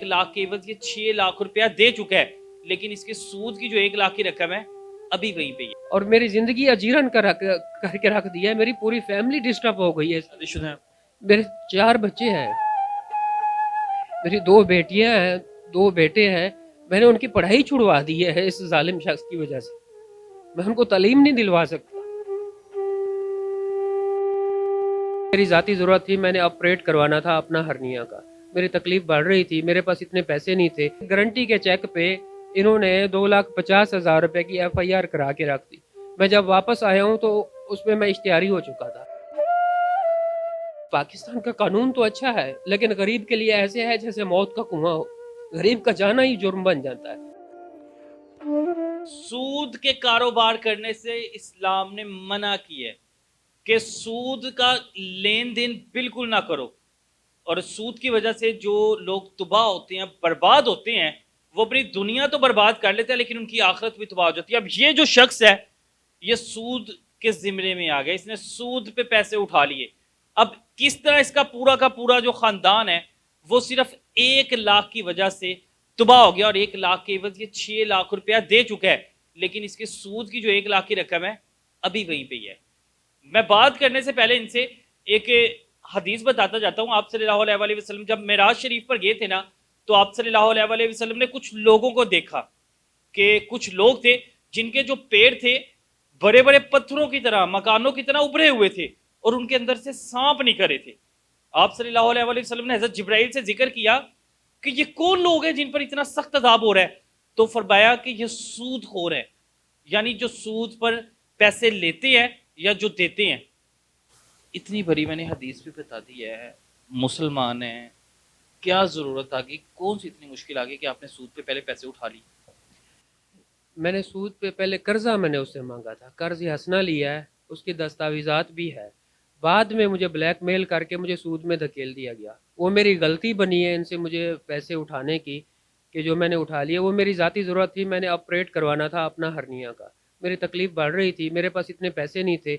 लाख के एवज ये 6 लाख रुपया दे चुका है, लेकिन इसके सूद की जो 1 लाख की रकम है अभी वहीं पे ही है। और मेरी जिंदगी अजीरन करके रख दिया है। मेरी पूरी फैमिली डिस्टर्ब हो गई है। शादीशुदा हैं? मेरे 4 बच्चे हैं, मेरी 2 बेटियां हैं, 2 बेटे हैं। मैंने उनकी पढ़ाई छुड़वा दी है इस जालिम शख्स की वजह से। मैं उनको तालीम नहीं दिलवा सकता। मेरी ज़ाती ज़रूरत थी, मैंने ऑपरेट करवाना था अपना हर्निया का। मेरी तकलीफ बढ़ रही थी, मेरे पास इतने पैसे नहीं थे। गारंटी के चेक पे इन्होंने 2,50,000 रुपए की FIR करा के रख दी। मैं जब वापस आया हूँ तो उसमें मैं इश्तिहारी हो चुका था। पाकिस्तान का कानून तो अच्छा है, लेकिन गरीब के लिए ऐसे है जैसे मौत का कुआं हो। गरीब का जाना ही जुर्म बन जाता है। सूद के कारोबार करने से इस्लाम ने मना किया है कि सूद का लेन देन बिल्कुल ना करो, और सूद की वजह से जो लोग तबाह होते हैं, बर्बाद होते हैं, वो अपनी दुनिया तो बर्बाद कर लेते हैं लेकिन उनकी आखिरत भी तबाह हो जाती है। अब ये जो शख्स है ये सूद के जिम्मे में आ गया, इसने सूद पे पैसे उठा लिए। अब किस तरह इसका पूरा का पूरा जो खानदान है वो सिर्फ 1 लाख की वजह से तबाह हो गया, और 1 लाख के एवज ये 6 लाख रुपया दे चुका है, लेकिन इसके सूद की जो 1 लाख की रकम है अभी वहीं पे ही है। मैं बात करने से पहले इनसे एक हदीस बताता जाता हूँ। आप सल्लल्लाहु अलैहि वसल्लम जब मेराज शरीफ पर गए थे ना, तो आप सल्लल्लाहु अलैहि वसल्लम ने कुछ लोगों को देखा कि कुछ लोग थे जिनके जो पेड़ थे बड़े बड़े पत्थरों की तरह, मकानों की तरह उभरे हुए थे, और उनके अंदर से सांप निकले थे। आप सल्लल्लाहु अलैहि वसल्लम ने हज़रत जिब्राइल से जिक्र किया कि ये कौन लोग हैं जिन पर इतना सख्त अज़ाब हो रहा है, तो फरमाया कि ये सूदखोर है, यानी जो सूद पर पैसे लेते हैं या जो देते हैं। इतनी बड़ी मैंने हदीस भी बता दी है, मुसलमान है, क्या ज़रूरत आ गई, कौन सी इतनी मुश्किल आ गई कि आपने सूद पे पहले पैसे उठा लिए? मैंने सूद पे पहले कर्जा मैंने उससे मांगा था, कर्ज हसना लिया है, उसकी दस्तावेजात भी है। बाद में मुझे ब्लैकमेल करके मुझे सूद में धकेल दिया गया। वो मेरी गलती बनी है इनसे मुझे पैसे उठाने की, कि जो मैंने उठा लिए वो मेरी ज़ाती ज़रूरत थी। मैंने ऑपरेट करवाना था अपना हर्निया का। मेरी तकलीफ़ बढ़ रही थी, मेरे पास इतने पैसे नहीं थे।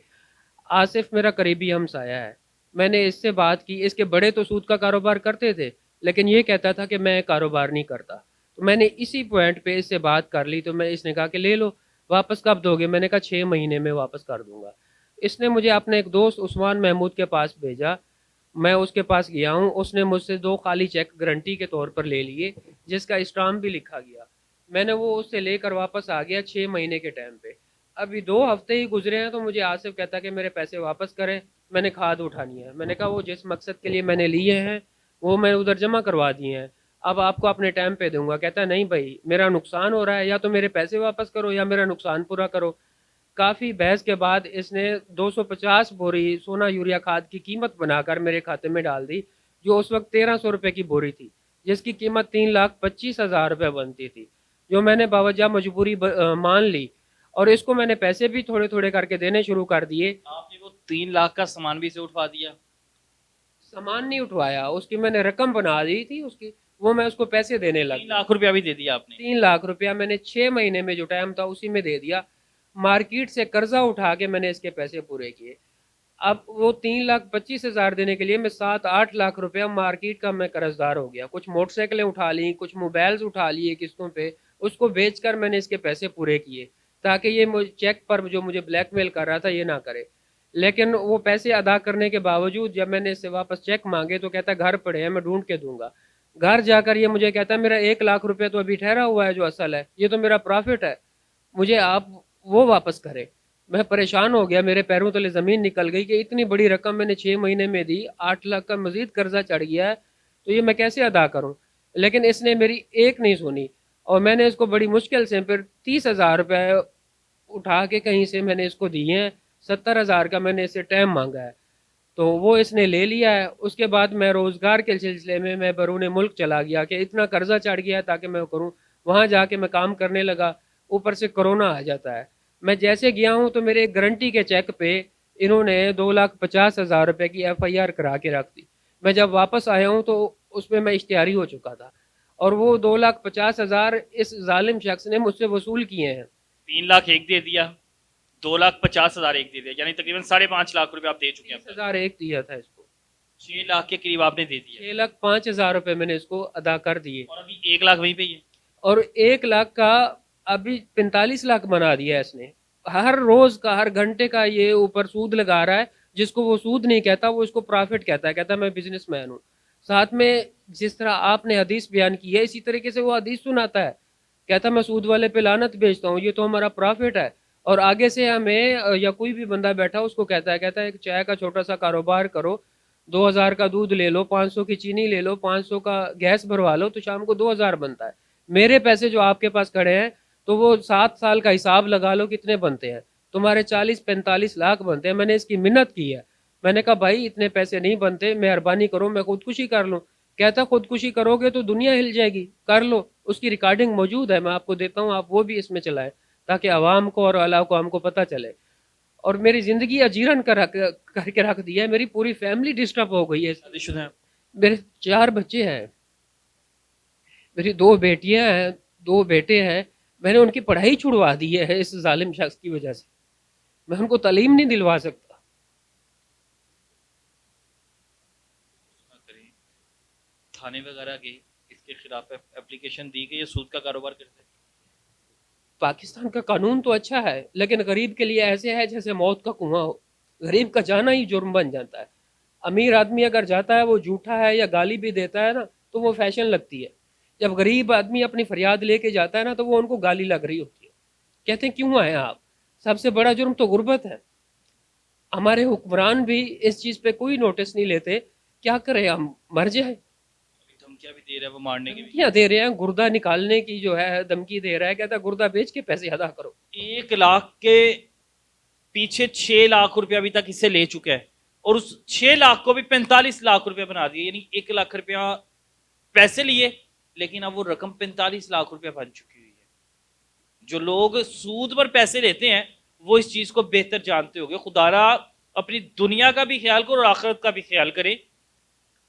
आसिफ मेरा करीबी हमसाया है, मैंने इससे बात की। इसके बड़े तो सूद का कारोबार करते थे, लेकिन ये कहता था कि मैं कारोबार नहीं करता। तो मैंने इसी पॉइंट पे इससे बात कर ली, तो मैं इसने कहा कि ले लो, वापस कब दोगे? मैंने कहा 6 महीने में वापस कर दूंगा। इसने मुझे अपने एक दोस्त उस्मान महमूद के पास भेजा। मैं उसके पास गया हूँ, उसने मुझसे 2 खाली चेक गारंटी के तौर पर ले लिए, जिसका स्टाम्प भी लिखा गया। मैंने वो उससे लेकर वापस आ गया 6 महीने के टाइम पे। अभी 2 हफ्ते ही गुजरे हैं तो मुझे आसिफ कहता कि मेरे पैसे वापस करें, मैंने खाद उठानी है। मैंने कहा वो जिस मकसद के लिए मैंने लिए हैं वो मैं उधर जमा करवा दिए हैं, अब आपको अपने टाइम पे दूंगा। कहता है नहीं भाई, मेरा नुकसान हो रहा है, या तो मेरे पैसे वापस करो या मेरा नुकसान पूरा करो। काफ़ी बहस के बाद इसने 250 बोरी सोना यूरिया खाद की कीमत बनाकर मेरे खाते में डाल दी, जो उस वक्त 1300 रुपये की बोरी थी, जिसकी कीमत 3,25,000 रुपये बनती थी, जो मैंने बावजह मजबूरी मान ली। और इसको मैंने पैसे भी थोड़े थोड़े करके देने शुरू कर दिए। आपने वो 3 लाख का सामान भी से उठवा दिया? सामान नहीं उठवाया, उसकी मैंने रकम बना दी थी उसकी, वो मैं उसको पैसे देने लग 3 गया। लाख रुपया भी दे दिया आपने? 3 लाख रुपया मैंने 6 महीने में जो टाइम था उसी में दे दिया। मार्केट से कर्जा उठा के मैंने इसके पैसे पूरे किए। अब वो 3,25,000 देने के लिए मैं 7-8 लाख रुपया मार्केट का मैं कर्जदार हो गया। कुछ मोटरसाइकिलें उठा ली, कुछ मोबाइल्स उठा लिए किस्तों पे, उसको बेचकर मैंने इसके पैसे पूरे किए, ताकि ये मुझे चेक पर जो मुझे ब्लैकमेल कर रहा था ये ना करे। लेकिन वो पैसे अदा करने के बावजूद जब मैंने इससे वापस चेक मांगे तो कहता घर पड़े हैं, मैं ढूंढ के दूंगा। घर जाकर ये मुझे कहता है मेरा 1 लाख रुपया तो अभी ठहरा हुआ है जो असल है, ये तो मेरा प्रॉफिट है, मुझे आप वो वापस करें। मैं परेशान हो गया, मेरे पैरों तले ज़मीन निकल गई कि इतनी बड़ी रकम मैंने 6 महीने में दी, 8 लाख का मजीद कर्जा चढ़ गया है, तो ये मैं कैसे अदा करूं? लेकिन इसने मेरी एक नहीं सुनी, और मैंने इसको बड़ी मुश्किल से फिर 30,000 रुपये उठा के कहीं से मैंने इसको दिए हैं। 70,000 का मैंने इससे टाइम मांगा है, तो वो इसने ले लिया है। उसके बाद मैं रोज़गार के सिलसिले में मैं बैरून मुल्क चला गया कि इतना कर्जा चढ़ गया है ताकि मैं करूँ। वहाँ जाके मैं काम करने लगा, ऊपर से कोरोना आ जाता है। मैं जैसे गया हूँ तो मेरे एक गारंटी के चेक पे इन्होंने 2,50,000 रुपये की FIR करा के रख दी। मैं जब वापस आया हूँ तो उसमें मैं इश्तिहारी हो चुका था, और वो 2,50,000 इस जालिम शख्स ने मुझसे वसूल किए हैं। 3 लाख एक दे दिया, 2,50,000 एक दे दिया, यानी तकरीबन 5.5 लाख रुपए आप दे चुके हैं। 30,000 एक दिया था इसको। 6 लाख के करीब आपने दे दिया 6,05,000 रुपए मैंने इसको अदा कर दिए, और अभी 1 लाख वहीं पे ही है। और 1 लाख का अभी 45 लाख बना दिया है इसने। हर रोज का, हर घंटे का ये ऊपर सूद लगा रहा है, जिसको वो सूद नहीं कहता, वो इसको प्रॉफिट कहता है, कहता है मैं बिजनेसमैन हूँ। साथ में जिस तरह आपने हदीस बयान की है, इसी तरीके से वो हदीस सुनाता है, कहता मैं सूद वाले पे लानत भेजता हूँ, ये तो हमारा प्रॉफिट है। और आगे से हमें या कोई भी बंदा बैठा उसको कहता है एक चाय का छोटा सा कारोबार करो, 2,000 का दूध ले लो, 500 की चीनी ले लो, 500 का गैस भरवा लो, तो शाम को 2,000 बनता है। मेरे पैसे जो आपके पास खड़े हैं, तो वो 7 साल का हिसाब लगा लो कितने बनते हैं, तुम्हारे 40-45 लाख बनते हैं। मैंने इसकी मिन्नत की है, मैंने कहा भाई इतने पैसे नहीं बनते, मेहरबानी करो, मैं खुदकुशी कर लूँ। कहता खुदकुशी करोगे तो दुनिया हिल जाएगी, कर लो। उसकी रिकॉर्डिंग मौजूद है, मैं आपको देता हूँ, आप वो भी इसमें चलाएं ताकि आवाम को और अल्लाह को हमको पता चले। और मेरी ज़िंदगी अजीरन करके रख दिया है, मेरी पूरी फैमिली डिस्टर्ब हो गई है। शादीशुदा हैं? मेरे 4 बच्चे हैं, मेरी 2 बेटियां हैं, 2 बेटे हैं। मैंने उनकी पढ़ाई छुड़वा दी है इस जालिम शख्स की वजह से। मैं उनको तालीम नहीं दिलवा सकता। थाने वगैरह गए, इसके खिलाफ एप्लीकेशन दी गई, ये सूद का कारोबार करते हैं। पाकिस्तान का कानून तो अच्छा है, लेकिन गरीब के लिए ऐसे है जैसे मौत का कुआं हो। गरीब का जाना ही जुर्म बन जाता है। अमीर आदमी अगर जाता है, वो झूठा है या गाली भी देता है ना, तो वो फैशन लगती है। जब गरीब आदमी अपनी फरियाद लेके जाता है ना, तो वो उनको गाली लग रही होती है, कहते हैं क्यों आए आप। सबसे बड़ा जुर्म तो गुर्बत है। हमारे हुक्मरान भी इस चीज़ पे कोई नोटिस नहीं लेते। क्या करें, हम मर जाए। धमकियां भी दे रहा है वो, मारने की भी। धमकियां दे रहे हैं, गुर्दा निकालने की जो है धमकी दे रहा है, कहता है गुर्दा बेच के पैसे अदा करो। 1 लाख के पीछे 6 लाख रुपया अभी तक इससे ले चुका है, और उस 6 लाख को भी 45 लाख रुपया बना दिया, यानी 1 लाख रुपया पैसे लिए, लेकिन अब वो रकम 45 लाख रुपया बन चुकी हुई है। जो लोग सूद पर पैसे लेते हैं वो इस चीज को बेहतर जानते होंगे। खुदारा अपनी दुनिया का भी ख्याल करो और आखिरत का भी ख्याल करें।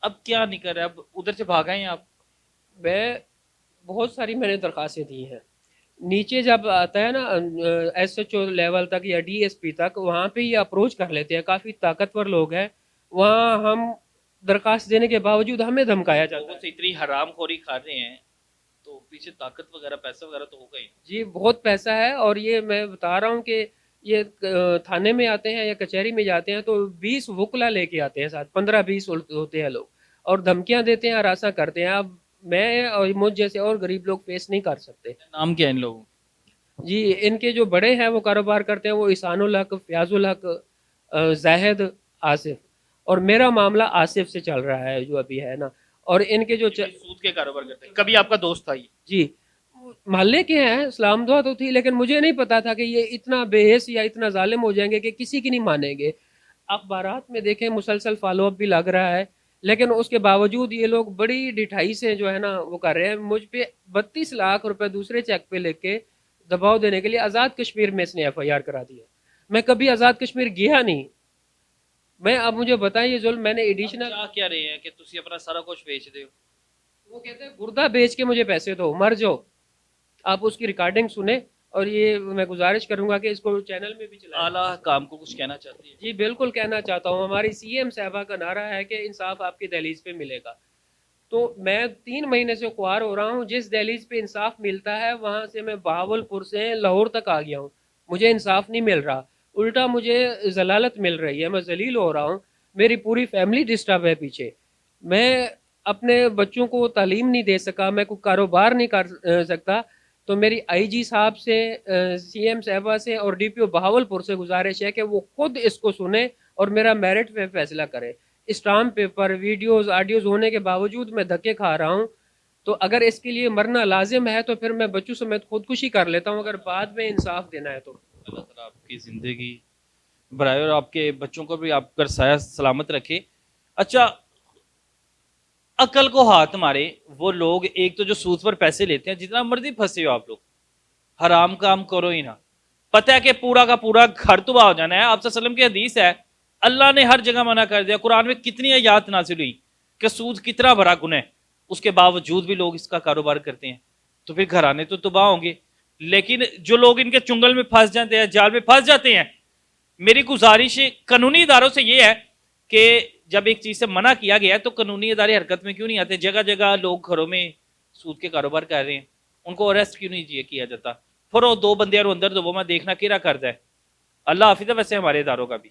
अब क्या नहीं कर रहे, अब उधर से भाग आए आप? मैं बहुत सारी मैंने दरख्वास्तें दी हैं। नीचे जब आता है ना SHO लेवल तक या DSP तक, वहाँ पे ये अप्रोच कर लेते हैं, काफ़ी ताकतवर लोग हैं वहाँ। हम दरख्वास्त देने के बावजूद हमें धमकाया जाता लोगों है। से इतनी हराम खोरी खा रहे हैं तो पीछे ताकत वगैरह, पैसा वगैरह तो होगा ही। जी बहुत पैसा है, और ये मैं बता रहा हूँ कि ये थाने में आते हैं या कचहरी में जाते हैं तो 20 वकला लेके आते हैं साथ, 15-20 होते हैं लोग, और धमकियाँ देते हैं, हरासा करते हैं। अब मैं और मुझ जैसे और गरीब लोग फेस नहीं कर सकते। नाम क्या है इन लोगों? जी इनके जो बड़े हैं वो कारोबार करते हैं, वो इसानुल हक, फयाजुल हक, जाहिद, आसिफ, और मेरा मामला आसिफ से चल रहा है जो अभी है ना। और इनके जो सूद के कारोबार करते हैं। कभी आपका दोस्त था ये? जी मोहल्ले के हैं, सलाम दुआ तो थी, लेकिन मुझे नहीं पता था कि ये इतना बेहस या इतना जालिम हो जाएंगे कि किसी की नहीं मानेंगे। अखबारात में देखें मुसलसल फॉलोअप भी लग रहा है, लेकिन उसके बावजूद ये लोग बड़ी ढिठाई से जो है ना वो कर रहे हैं। मुझ पे 32 लाख रुपए दूसरे चेक पे लेके दबाव देने के लिए आज़ाद कश्मीर में इसने FIR करा दिया। मैं कभी आज़ाद कश्मीर गया नहीं। मैं, अब मुझे बताएं ये जुल्म मैंने एडिशनल क्या रहे हैं कि तुसी अपना सारा कुछ बेच दे? वो कहते हैं गुर्दा बेच के मुझे पैसे दो, मर जाओ। आप उसकी रिकॉर्डिंग सुने, और ये मैं गुजारिश करूंगा कि इसको चैनल में भी चलाएं। आला काम को कुछ कहना चाहती है? जी बिल्कुल कहना चाहता हूँ। हमारी CM साहबा का नारा है कि इंसाफ आपकी दहलीज पे मिलेगा। तो मैं 3 महीने से ख्वार हो रहा हूँ, जिस दहलीज पे इंसाफ मिलता है वहाँ से मैं बहावलपुर से लाहौर तक आ गया हूँ, मुझे इंसाफ नहीं मिल रहा, उल्टा मुझे जलालत मिल रही है, मैं जलील हो रहा हूँ। मेरी पूरी फैमिली डिस्टर्ब है पीछे। मैं अपने बच्चों को तालीम नहीं दे सका, मैं कोई कारोबार नहीं कर सकता। तो मेरी IG साहब से, CM साहबा से और DPO बहावलपुर से गुजारिश है कि वो खुद इसको सुने और मेरा मेरिट पे फैसला करे। स्टाम्प पेपर, वीडियोस, ऑडियोज होने के बावजूद मैं धक्के खा रहा हूँ। तो अगर इसके लिए मरना लाजिम है तो फिर मैं बच्चों समेत खुदकुशी कर लेता हूँ, अगर बाद में इंसाफ देना है तो। अल्लाह ताला आपकी ज़िंदगी बढ़ाए और आपके बच्चों को भी आप कर साया सलामत रखे। अच्छा, अकल को हाथ मारे वो लोग, एक तो जो सूद पर पैसे लेते हैं, जितना मर्जी फंसे हो आप लोग, हराम काम करो ही ना। पता है कि पूरा का पूरा घर तबाह हो जाना है। आप सल्लम की हदीस है, अल्लाह ने हर जगह मना कर दिया। कुरान में कितनी आयत नाज़िल हुई कि सूद कितना बड़ा गुनाह है, उसके बावजूद भी लोग इसका कारोबार करते हैं। तो फिर घराने तो तबाह होंगे। लेकिन जो लोग इनके चुंगल में फंस जाते हैं, जाल में फंस जाते हैं, मेरी गुजारिश कानूनी इदारों से ये है कि جب ایک چیز سے منع کیا گیا ہے تو قانونی ادارے حرکت میں کیوں نہیں آتے؟ جگہ جگہ لوگ گھروں میں سود کے کاروبار کر رہے ہیں، ان کو اریسٹ کیوں نہیں کیا جاتا؟ پھر وہ دو بندے اور اندر دو میں دیکھنا کیرا کرتا ہے۔ اللہ حافظ ہے ویسے ہمارے اداروں کا بھی۔